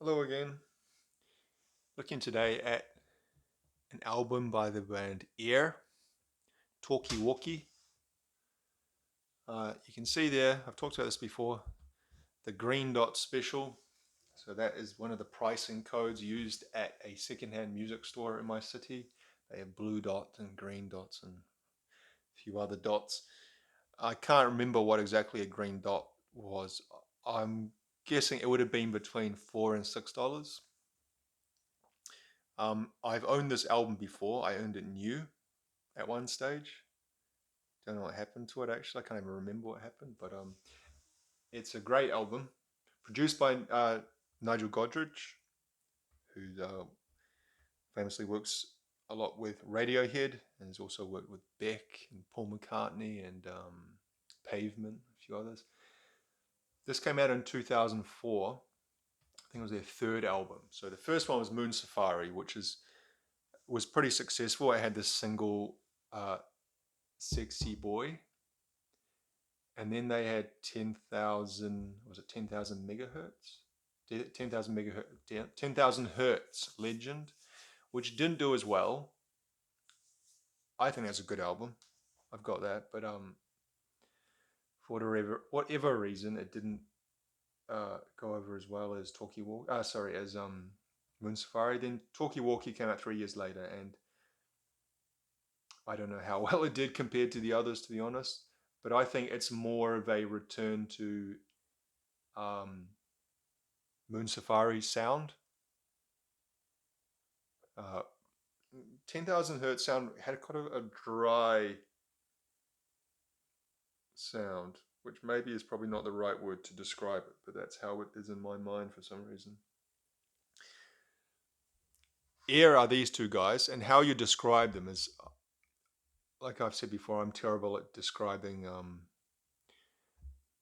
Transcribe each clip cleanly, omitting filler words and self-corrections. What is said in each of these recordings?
Hello again. Looking today at an album by the band Air, Talkie Walkie. You can see there, I've talked about this before, the green dot special. So that is one of the pricing codes used at a secondhand music store in my city. They have blue dot and green dots and a few other dots. I can't remember what exactly a green dot was. I'm guessing it would have been between $4 and $6. I've owned this album before. I owned it new at one stage. Don't know what happened to it actually. I can't even remember what happened, but it's a great album, produced by Nigel Godrich, who famously works a lot with Radiohead and has also worked with Beck and Paul McCartney and Pavement, a few others. This came out in 2004. I think it was their third album. So the first one was Moon Safari, which was pretty successful. It had this single, "Sexy Boy," and then they had 10,000, was it 10,000 megahertz? 10,000 megahertz, 10,000 hertz Legend, which didn't do as well. I think that's a good album. I've got that, but for whatever reason, it didn't go over as well as Talkie Walk. Sorry, as Moon Safari. Then Talkie Walkie came out 3 years later, and I don't know how well it did compared to the others, to be honest. But I think it's more of a return to um, Moon Safari sound. Uh, 10,000 hertz sound had kind of a dry sound, which maybe is probably not the right word to describe it, but that's how it is in my mind for some reason. Air are these two guys, and how you describe them is, like I've said before, I'm terrible at describing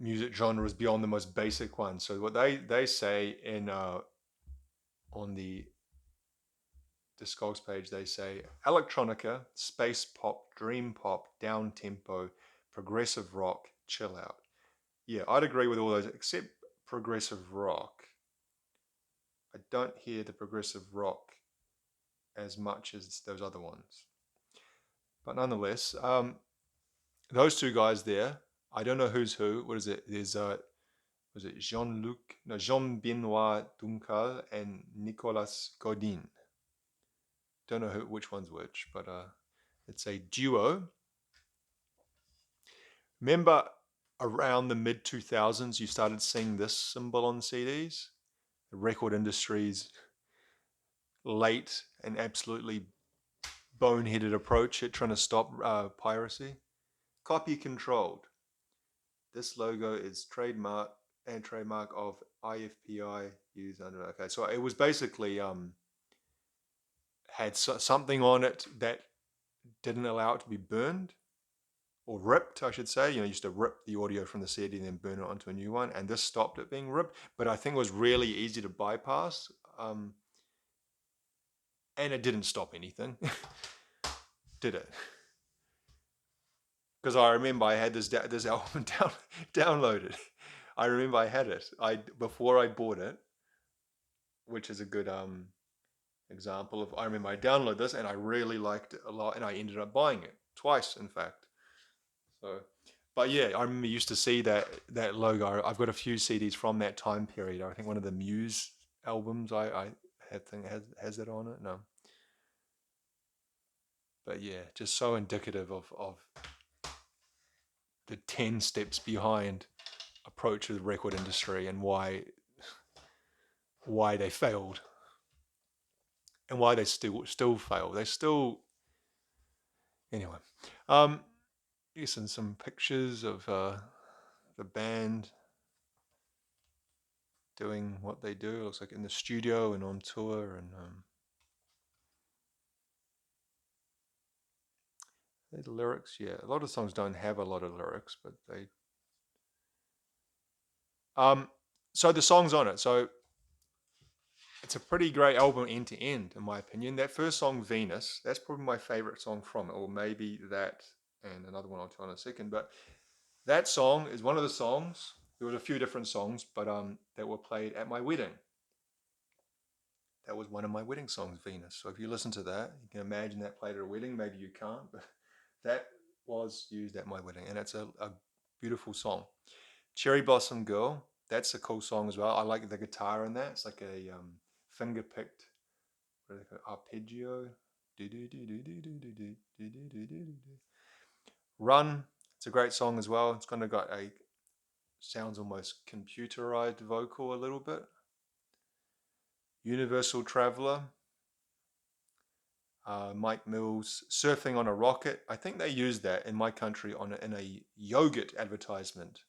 music genres beyond the most basic ones. So what they say in on the Discogs page, they say electronica, space pop, dream pop, down tempo, progressive rock, chill out. Yeah, I'd agree with all those except progressive rock. I don't hear the progressive rock as much as those other ones. But nonetheless, those two guys there, I don't know who's who. What is it? There's was it Jean-Luc, no, Jean-Benoit Duncal and Nicolas Godin. Don't know which one's which, but it's a duo. Remember around the mid 2000s, you started seeing this symbol on CDs? The record industry's late and absolutely boneheaded approach at trying to stop piracy. Copy controlled. This logo is trademark of IFPI used under. Okay, so it was basically had something on it that didn't allow it to be burned or ripped, I should say. You used to rip the audio from the CD and then burn it onto a new one, and this stopped it being ripped. But I think it was really easy to bypass, and it didn't stop anything, did it? Because I remember I had this album downloaded. I remember I had it. I before I bought it, which is a good example of. I remember I downloaded this and I really liked it a lot, and I ended up buying it twice, in fact. So, but yeah, I remember used to see that logo. I've got a few CDs from that time period. I think one of the Muse albums I had think has it on it. No, but yeah, just so indicative of the 10 steps behind approach to the record industry and why they failed and why they still fail. They still anyway. Um, yes, and some pictures of the band doing what they do. It looks like in the studio and on tour, and the lyrics. Yeah, a lot of songs don't have a lot of lyrics, but they. Um, so the songs on it. So it's a pretty great album end to end, in my opinion. That first song, Venus, that's probably my favorite song from it, or maybe that and another one I'll tell in a second. But that song is one of the songs. There was a few different songs, but that were played at my wedding. that was one of my wedding songs, Venus. So if you listen to that, you can imagine that played at a wedding. Maybe you can't, but that was used at my wedding, and it's a beautiful song. Cherry Blossom Girl, that's a cool song as well. I like the guitar in that. It's like a finger picked arpeggio. Run, it's a great song as well. It's kind of got a sounds almost computerized vocal a little bit. Universal Traveler, Mike Mills, Surfing on a Rocket. I think they used that in my country in a yogurt advertisement.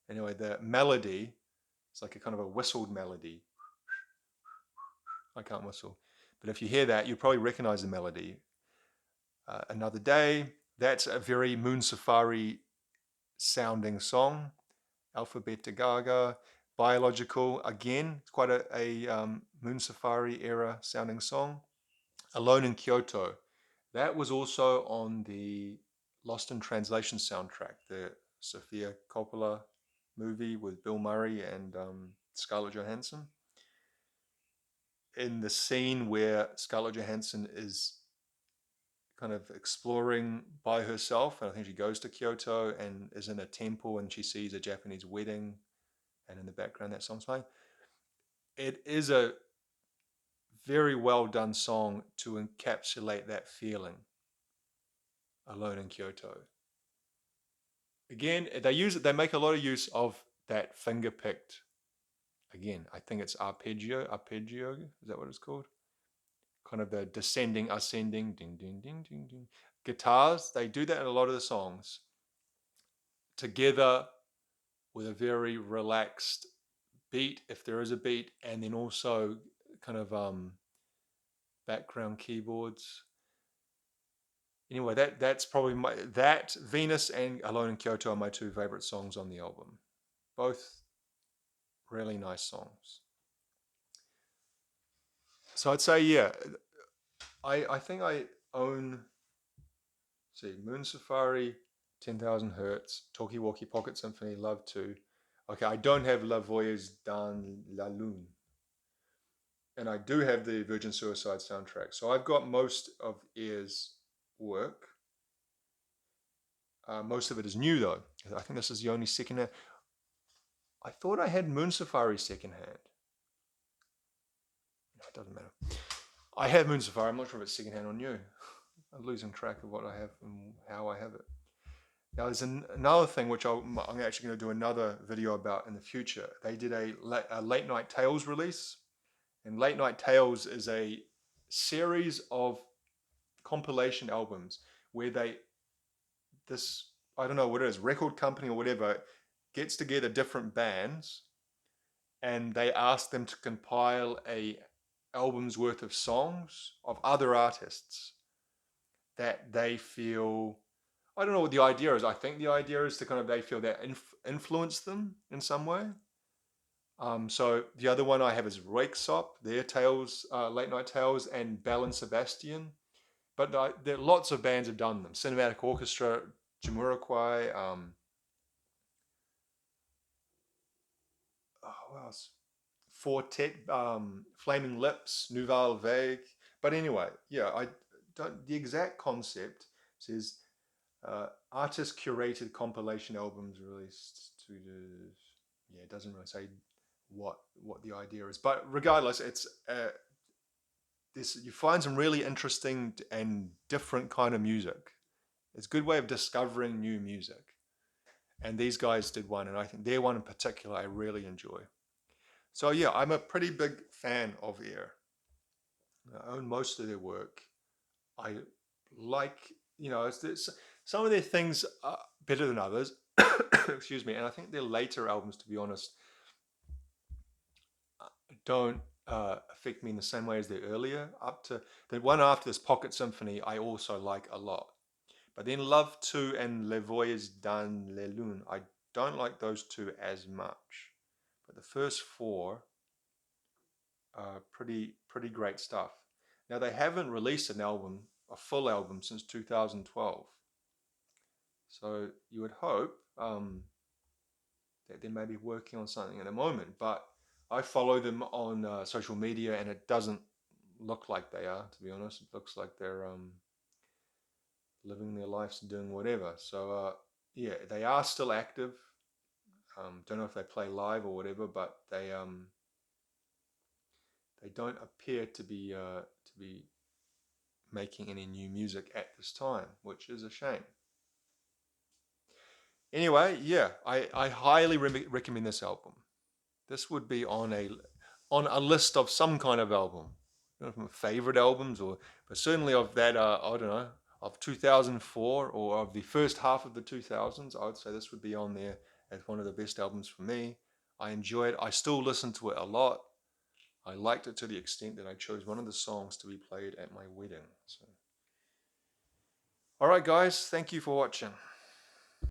Anyway, the melody, it's like a kind of a whistled melody. I can't whistle. But if you hear that, you'll probably recognize the melody. Another Day, that's a very Moon Safari sounding song. Alphabet Gaga, Biological, again, it's quite a Moon Safari era sounding song. Alone in Kyoto, that was also on the Lost in Translation soundtrack, the Sofia Coppola movie with Bill Murray and Scarlett Johansson. In the scene where Scarlett Johansson is kind of exploring by herself, and I think she goes to Kyoto and is in a temple and she sees a Japanese wedding, and in the background that song's playing. It is a very well done song to encapsulate that feeling. Alone in Kyoto. Again, they make a lot of use of that finger picked. Again, I think it's arpeggio. Is that what it's called? Kind of the descending, ascending, ding, ding, ding, ding, ding. Guitars, they do that in a lot of the songs together with a very relaxed beat, if there is a beat, and then also kind of background keyboards. Anyway, that's probably that Venus and Alone in Kyoto are my two favorite songs on the album. Both really nice songs. So I'd say, yeah, I think I own, see, Moon Safari, 10,000 Hertz, Talkie Walkie Pocket Symphony, Love 2. Okay, I don't have La Voyage dans la Lune. And I do have the Virgin Suicide soundtrack. So I've got most of Air's work. Most of it is new, though. I think this is the only secondhand. I thought I had Moon Safari secondhand. No, it doesn't matter. I have Moon Safari. I'm not sure if it's secondhand or new. I'm losing track of what I have and how I have it. Now, there's another thing which I'm actually going to do another video about in the future. They did a Late Night Tales release. And Late Night Tales is a series of compilation albums where I don't know what it is, record company or whatever, gets together different bands and they ask them to compile a album's worth of songs of other artists that they feel, I don't know what the idea is. I think the idea is to kind of, they feel that influence them in some way. So the other one I have is Röyksopp, their Tales, Late Night Tales, and Belle and Sebastian. But there are lots of bands have done them. Cinematic Orchestra, Jamiroquai, what else? Fortet, Flaming Lips, Nouvelle Vague. But anyway, yeah, I don't. The exact concept says artist curated compilation albums released to the. Yeah, it doesn't really say what the idea is, but regardless, it's this. You find some really interesting and different kind of music. It's a good way of discovering new music. And these guys did one, and I think their one in particular I really enjoy. So yeah, I'm a pretty big fan of Air. I own most of their work. I like, it's some of their things are better than others. Excuse me. And I think their later albums, to be honest, don't affect me in the same way as their earlier. Up to the one after this, Pocket Symphony, I also like a lot. But then Love 2 and Le Voyage dans la Lune, I don't like those two as much. But the first four are pretty great stuff. Now they haven't released a full album since 2012. So you would hope that they may be working on something at the moment. But I follow them on social media, and it doesn't look like they are. To be honest, it looks like they're living their lives and doing whatever. So yeah, they are still active. Don't know if they play live or whatever, but they don't appear to be making any new music at this time, which is a shame. Anyway, yeah, I highly recommend this album. This would be on a list of some kind of album. I don't know if my favorite albums, or but certainly of that I don't know, of 2004 or of the first half of the 2000s. I would say this would be on there as one of the best albums for me. I enjoy it. I still listen to it a lot. I liked it to the extent that I chose one of the songs to be played at my wedding. So, all right, guys, thank you for watching.